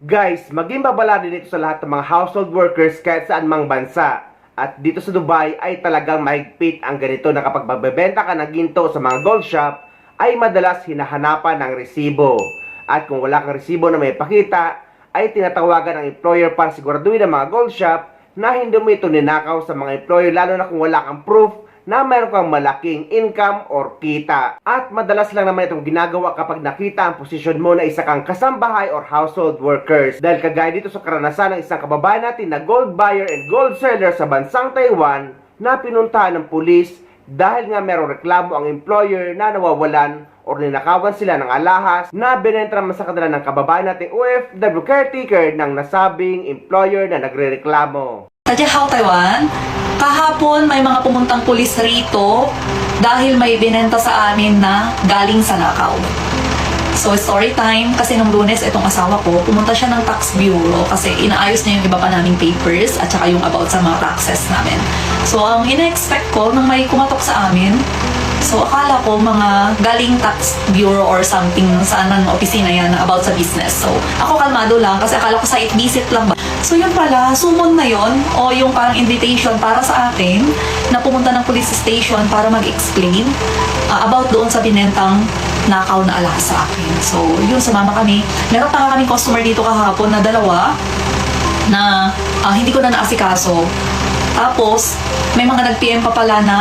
Guys, maging babala din ito sa lahat ng mga household workers kahit saan mang bansa. At dito sa Dubai ay talagang mahigpit ang ganito na kapag magbebenta ka ng ginto sa mga gold shop, ay madalas hinahanapan ng resibo. At kung wala kang resibo na may pakita, ay tinatawagan ng employer para siguraduhin ang mga gold shop na hindi mo ito ninakaw sa mga employer, lalo na kung wala kang proof na mayroon kang malaking income or kita. At madalas lang naman itong ginagawa kapag nakita ang posisyon mo na isa kang kasambahay or household workers. Dahil kagaya dito sa karanasan ng isang kababayan natin na gold buyer and gold seller sa bansang Taiwan na pinuntahan ng pulis dahil nga merong reklamo ang employer na nawawalan or ninakawan sila ng alahas na binenta naman sa kanila ng kababayan nating OFW caretaker ng nasabing employer na nagrereklamo. Sa Jiahao, Taiwan, kahapon may mga pumuntang pulis rito dahil may binenta sa amin na galing sa nakaw. So, story time, kasi nung Lunes, itong asawa ko, pumunta siya ng tax bureau kasi inaayos niya yung iba pa naming papers at saka yung about sa mga taxes namin. So, ang ina-expect ko nung may kumatok sa amin, so akala ko mga galing tax bureau or something saan ng opisina yan about sa business. So, ako kalmado lang kasi akala ko site visit lang ba. So, yun pala, summon na yon o yung parang invitation para sa akin na pumunta ng police station para mag-explain about doon sa binentang nakaw na alahas sa akin. So, yun, sumama kami. Meron pa nga kaming customer dito kahapon na dalawa na hindi ko na naasikaso. Tapos, may mga nag-PM pa pala na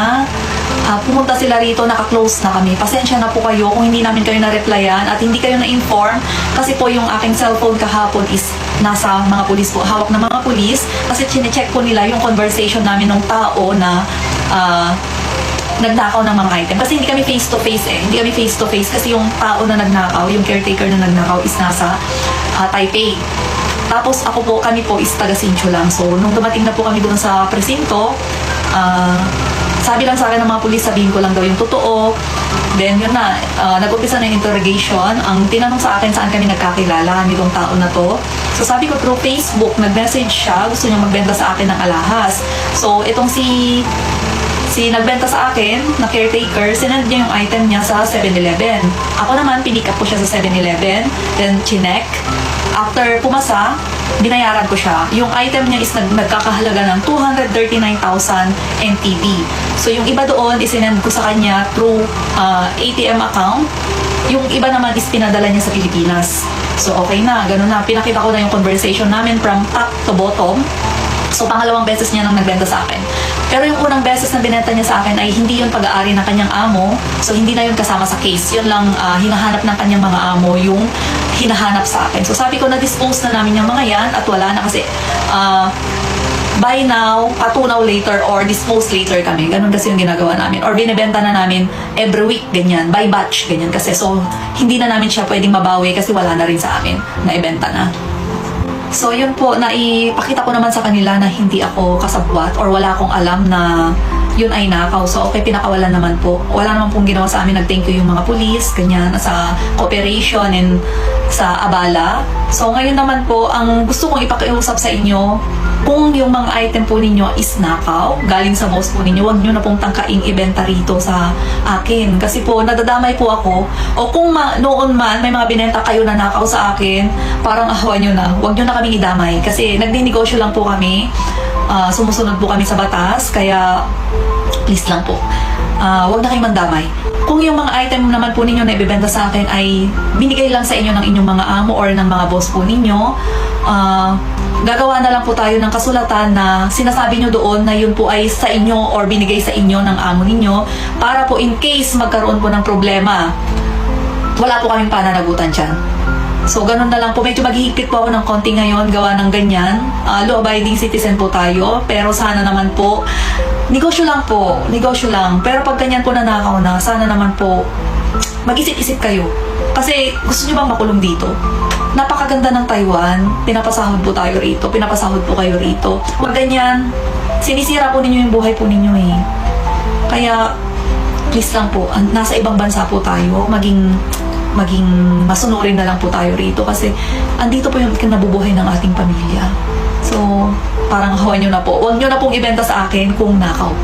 pumunta sila rito, naka-close na kami. Pasensya na po kayo kung hindi namin kayo na-replyan at hindi kayo na-inform kasi po yung aking cellphone kahapon is nasa mga pulis po, hawak ng mga pulis kasi chinecheck po nila yung conversation namin ng tao na nagnakaw ng mga item. Kasi hindi kami face-to-face Hindi kami face-to-face kasi yung tao na nagnakaw, yung caretaker na nagnakaw is nasa Taipei. Tapos kami po is taga Sincho lang. So, nung dumating na po kami doon sa presinto, sabi lang sa akin ng mga pulis, sabihin ko lang daw yung totoo. Then, yun na, nag-umpisa na yung interrogation. Ang tinanong sa akin saan kami nagkakilala nitong tao na to. So, sabi ko through Facebook, nag-message siya, gusto niya magbenta sa akin ng alahas. So, itong si nagbenta sa akin, na caretaker, sinend niya yung item niya sa 7-Eleven. Ako naman, pinick up ko siya sa 7-Eleven, then chinek. After pumasa, binayaran ko siya. Yung item niya is nagkakahalaga ng 239,000 NTD. So, yung iba doon, isinend ko sa kanya through ATM account. Yung iba naman is pinadala niya sa Pilipinas. So, okay na, ganun na. Pinakita ko na yung conversation namin from top to bottom. So, pangalawang beses niya nang nagbenta sa akin. Pero yung unang beses na binenta niya sa akin ay hindi yun pag-aari ng kanyang amo. So, hindi na yun kasama sa case. Yun lang hinahanap ng kanyang mga amo yung hinahanap sa akin. So, sabi ko na-dispose na namin yung mga yan at wala na kasi buy now, patunaw later, or dispose later kami. Ganun kasi yung ginagawa namin. Or binibenta na namin every week, ganyan. By batch, ganyan kasi. So, hindi na namin siya pwedeng mabawi kasi wala na rin sa amin na ibenta na. So, yun po, naipakita ko naman sa kanila na hindi ako kasabwat or wala akong alam na yun ay nakaw. So, okay, pinakawalan naman po. Wala naman pong ginawa sa amin. Nag-thank you yung mga police, ganyan, sa cooperation and sa abala. So, ngayon naman po, ang gusto kong ipakiusap sa inyo, kung yung mga item po ninyo is nakaw, galing sa boss po ninyo, huwag nyo na pong tangkaing ibenta rito sa akin. Kasi po, nadadamay po ako. O kung noon man, may mga binenta kayo na nakaw sa akin, parang ahawan nyo na. Huwag nyo na kaming idamay. Kasi nagdinegosyo lang po kami. Sumusunod po kami sa batas. Kaya, please lang po. Huwag na kayong mandamay. Kung yung mga item naman po ninyo na ibibenta sa akin ay binigay lang sa inyo ng inyong mga amo or ng mga boss po ninyo, gagawa na lang po tayo ng kasulatan na sinasabi nyo doon na yun po ay sa inyo or binigay sa inyo ng amo ninyo para po in case magkaroon po ng problema, wala po kaming pananagutan dyan. So, ganun na lang po. Medyo maghihigpit po ako ng konti ngayon gawa ng ganyan. Law-abiding citizen po tayo. Pero sana naman po, negosyo lang po. Negosyo lang. Pero pag ganyan po nanakaw na, sana naman po, mag-isip-isip kayo. Kasi gusto nyo bang makulong dito? Napakaganda ng Taiwan. Pinapasahod po tayo rito. Pinapasahod po kayo rito. Huwag ganyan. Sinisira po ninyo yung buhay po ninyo eh. Kaya, please lang po, nasa ibang bansa po tayo. Maging masunurin na lang po tayo rito kasi andito po yung nabubuhay ng ating pamilya. So, parang hawan nyo na po. Huwag nyo na pong ibenta sa akin kung nakaw.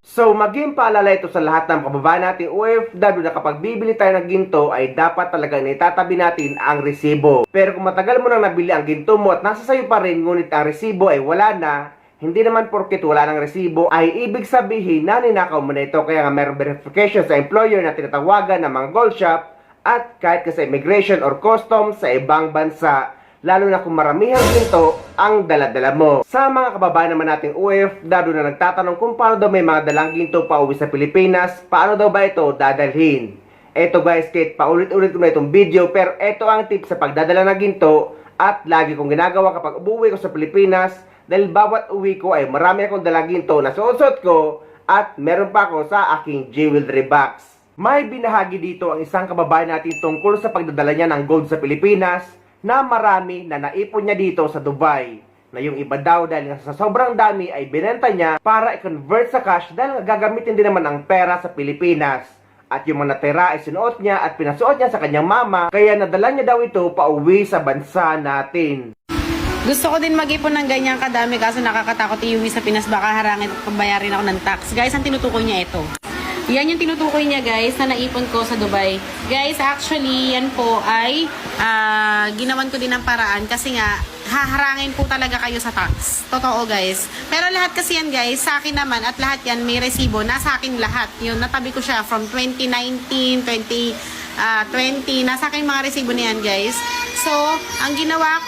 So, maging paalala ito sa lahat ng kababayan natin OFW na kapag bibili tayo ng ginto ay dapat talagang itatabi natin ang resibo. Pero kung matagal mo nang nabili ang ginto mo at nasa sayo pa rin ngunit ang resibo ay wala na, hindi naman porket wala ng resibo ay ibig sabihin na ninakaw mo na ito. Kaya nga mayroong verification sa employer na tinatawagan ng mga gold shop at kahit ka sa immigration or customs sa ibang bansa. Lalo na kung maramihang ginto ang daladala mo. Sa mga kababayan naman nating OFW na nagtatanong kung paano daw may mga dalang ginto pa uwi sa Pilipinas, paano daw ba ito dadalhin? Eto guys, kahit paulit-ulit ko na itong video, pero eto ang tip sa pagdadala ng ginto at lagi kong ginagawa kapag umuwi ko sa Pilipinas dahil bawat uwi ko ay marami akong dalang ginto na suot ko at meron pa ako sa aking jewelry box. May binahagi dito ang isang kababayan natin tungkol sa pagdadala niya ng gold sa Pilipinas na marami na naipon niya dito sa Dubai. Na yung iba daw dahil sa sobrang dami ay binenta niya para i-convert sa cash dahil gagamitin din naman ang pera sa Pilipinas. At yung mga natira ay sinuot niya at pinasuot niya sa kanyang mama kaya nadala niya daw ito pauwi sa bansa natin. Gusto ko din mag-ipon ng ganyang kadami kaso nakakatakot iuwi sa Pinas, baka harangin at pagbayarin ako ng tax. Guys, ang tinutukoy niya ito. Yan yung tinutukoy niya guys na naipon ko sa Dubai. Guys, actually yan po ay ginawan ko din ng paraan kasi nga haharangin po talaga kayo sa tax. Totoo guys. Pero lahat kasi yan guys, sa akin naman at lahat yan may resibo. Nasa akin lahat. Yun, natabi ko siya from 2019, 2020. Nasa akin mga resibo niyan guys. So, ang ginawa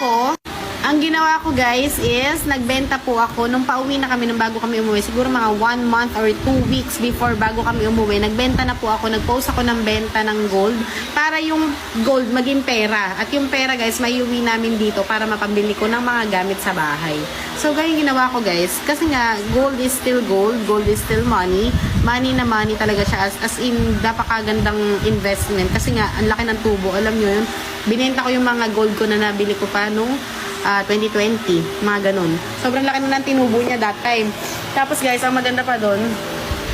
ko guys is nagbenta po ako nung pauwi na kami nung bago kami umuwi. Siguro mga 1 month or 2 weeks before bago kami umuwi. Nagbenta na po ako. Nagpost ako ng benta ng gold para yung gold maging pera. At yung pera guys, maiuwi namin dito para mapambili ko ng mga gamit sa bahay. So ganyan ginawa ko guys. Kasi nga gold is still gold. Gold is still money. Money na money talaga siya. As in, napakagandang investment. Kasi nga, ang laki ng tubo. Alam nyo yun. Binenta ko yung mga gold ko na nabili ko pa nung 2020, mga ganun. Sobrang laki na ng tinubo niya that time. Tapos guys, ang maganda pa doon,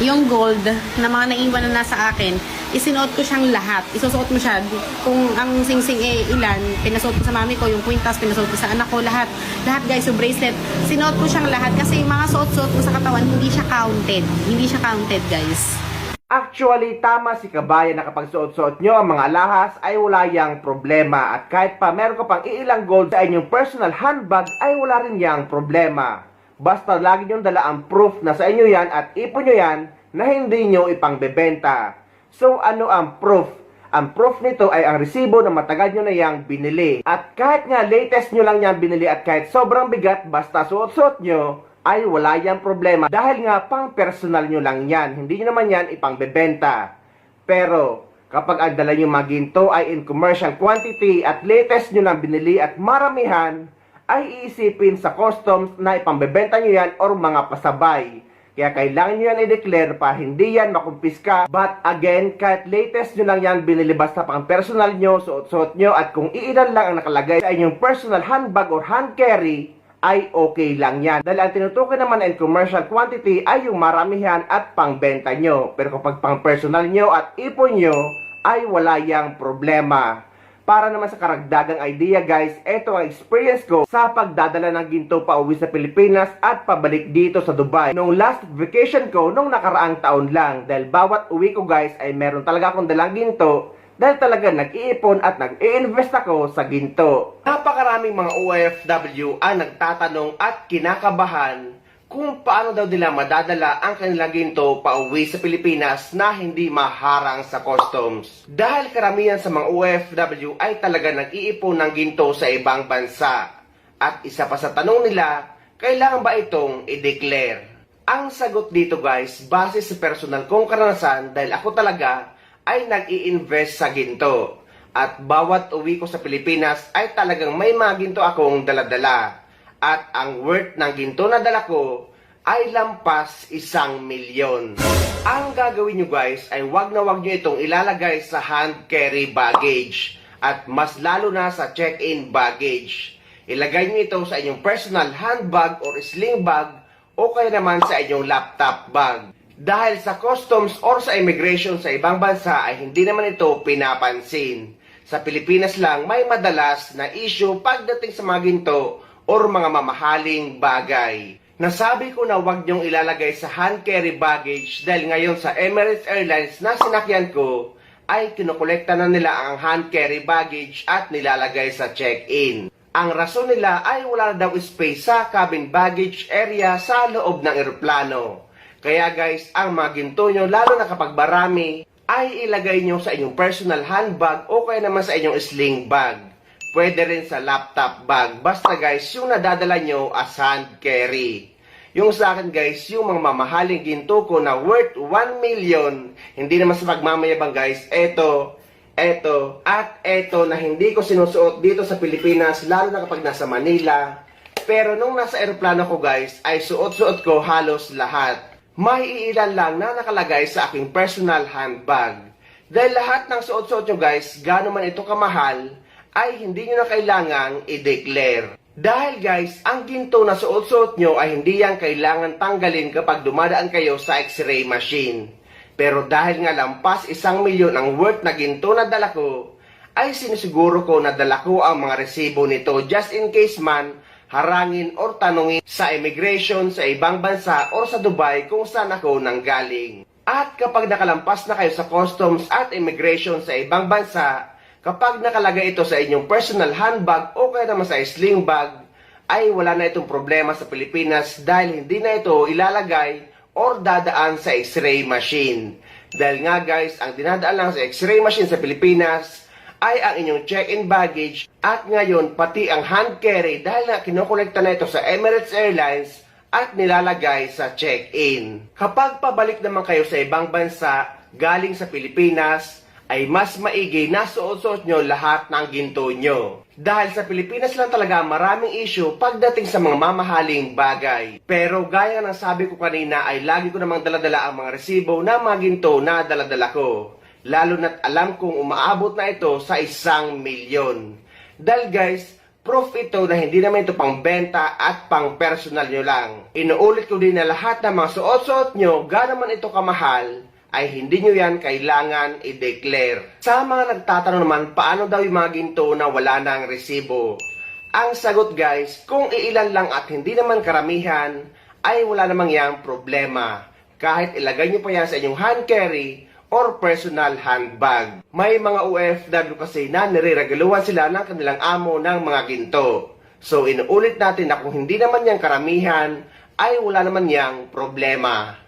yung gold na mga naiwan na nasa akin, isinuot ko siyang lahat. Isusuot mo siya. Kung ang singsing ilan, pinasuot ko sa mami ko, yung kwintas, pinasuot ko sa anak ko, lahat. Lahat guys, yung bracelet, sinuot ko siyang lahat kasi yung mga suot-suot mo sa katawan, hindi siya counted. Hindi siya counted guys. Actually, tama si kabayan na kapag suot-suot nyo ang mga alahas ay wala yang problema. At kahit pa meron ka pang iilang gold sa inyong personal handbag ay wala rin yang problema. Basta lagi nyo dala ang proof na sa inyo yan at ipon nyo yan na hindi nyo ipangbebenta. So ano ang proof? Ang proof nito ay ang resibo na matagal nyo na yang binili. At kahit nga latest nyo lang yang binili at kahit sobrang bigat, basta suot-suot nyo, ay wala yang problema dahil nga pang personal nyo lang yan. Hindi nyo naman yan ipangbebenta. Pero kapag ang dala nyo maginto ay in commercial quantity at latest nyo lang binili at maramihan, ay iisipin sa customs na ipangbebenta nyo yan or mga pasabay. Kaya kailangan nyo yan i-declare pa hindi yan makumpiska. But again, kahit latest nyo lang yan binili basta pang personal nyo, suot-suot nyo at kung iilan lang ang nakalagay sa inyong personal handbag or hand carry, ay okay lang yan. Dahil ang tinutukoy naman in commercial quantity ay yung maramihan at pangbenta nyo. Pero kapag pang personal nyo at ipon nyo, ay wala yang problema. Para naman sa karagdagang idea guys, ito ang experience ko sa pagdadala ng ginto pa uwi sa Pilipinas at pabalik dito sa Dubai. Nung last vacation ko, nung nakaraang taon lang. Dahil bawat uwi ko guys ay meron talaga akong dalang ginto. Dahil talaga nag-iipon at nag-i-invest ako sa ginto. Napakaraming mga OFW ang nagtatanong at kinakabahan kung paano daw nila madadala ang kanilang ginto pauwi sa Pilipinas na hindi maharang sa customs. Dahil karamihan sa mga OFW ay talaga nag-iipon ng ginto sa ibang bansa. At isa pa sa tanong nila, kailangan ba itong i-declare? Ang sagot dito guys, base sa personal kong karanasan dahil ako talaga ay nag-i-invest sa ginto. At bawat uwi ko sa Pilipinas ay talagang may mga ginto akong daladala. At ang worth ng ginto na dala ko ay lampas 1 milyon. Ang gagawin nyo guys ay wag na wag nyo itong ilalagay sa hand carry baggage. At mas lalo na sa check-in baggage. Ilagay nyo ito sa inyong personal handbag or sling bag o kaya naman sa inyong laptop bag. Dahil sa customs or sa immigration sa ibang bansa ay hindi naman ito pinapansin. Sa Pilipinas lang may madalas na issue pagdating sa mga ginto or mga mamahaling bagay. Nasabi ko na huwag niyong ilalagay sa hand carry baggage dahil ngayon sa Emirates Airlines na sinakyan ko ay kinukolekta na nila ang hand carry baggage at nilalagay sa check-in. Ang rason nila ay wala na daw space sa cabin baggage area sa loob ng eroplano. Kaya guys, ang mga ginto nyo, lalo na kapag marami, ay ilagay nyo sa inyong personal handbag o kaya naman sa inyong sling bag. Pwede rin sa laptop bag. Basta guys, yung nadadala nyo as hand carry. Yung sa akin guys, yung mga mamahaling ginto ko na worth 1 million, hindi naman sa pagmamayabang guys, eto, at eto na hindi ko sinusuot dito sa Pilipinas, lalo na kapag nasa Manila. Pero nung nasa eroplano ko guys, ay suot-suot ko halos lahat. May iilan lang na nakalagay sa aking personal handbag. Dahil lahat ng suot-suot nyo guys, gaano man ito kamahal, ay hindi nyo na kailangang i-declare. Dahil guys, ang ginto na suot-suot nyo ay hindi yan kailangan tanggalin kapag dumadaan kayo sa x-ray machine. Pero dahil nga lampas 1 milyon ang worth na ginto na dala ko, ay sinisiguro ko na dala ko ang mga resibo nito just in case man harangin or tanungin sa immigration sa ibang bansa or sa Dubai kung saan ako nanggaling. At kapag nakalampas na kayo sa customs at immigration sa ibang bansa, kapag nakalagay ito sa inyong personal handbag o kaya naman sa sling bag, ay wala na itong problema sa Pilipinas dahil hindi na ito ilalagay or dadaan sa x-ray machine. Dahil nga guys, ang dinadaan lang sa x-ray machine sa Pilipinas ay ang inyong check-in baggage at ngayon pati ang hand carry dahil na kinokolekta na ito sa Emirates Airlines at nilalagay sa check-in. Kapag pabalik naman kayo sa ibang bansa galing sa Pilipinas, ay mas maigi na suot-suot nyo lahat ng ginto nyo. Dahil sa Pilipinas lang talaga maraming issue pagdating sa mga mamahaling bagay. Pero gaya ng sabi ko kanina ay lagi ko namang daladala ang mga resibo na mga ginto na daladala ko. Lalo na't alam kong umaabot na ito sa 1 milyon. Dahil guys, proof ito na hindi naman ito pang benta at pang personal nyo lang. Inuulit ko din na lahat ng mga suot-suot nyo, gaano man ito kamahal, ay hindi nyo yan kailangan i-declare. Sa mga nagtatanong naman, paano daw yung mga ginto na wala na ang resibo? Ang sagot guys, kung iilan lang at hindi naman karamihan, ay wala namang yang problema. Kahit ilagay nyo pa yan sa inyong hand carry or personal handbag. May mga OFW kasi na nire-regaluhan sila ng kanilang amo ng mga ginto. So inuulit natin na kung hindi naman yang karamihan, ay wala naman yang problema.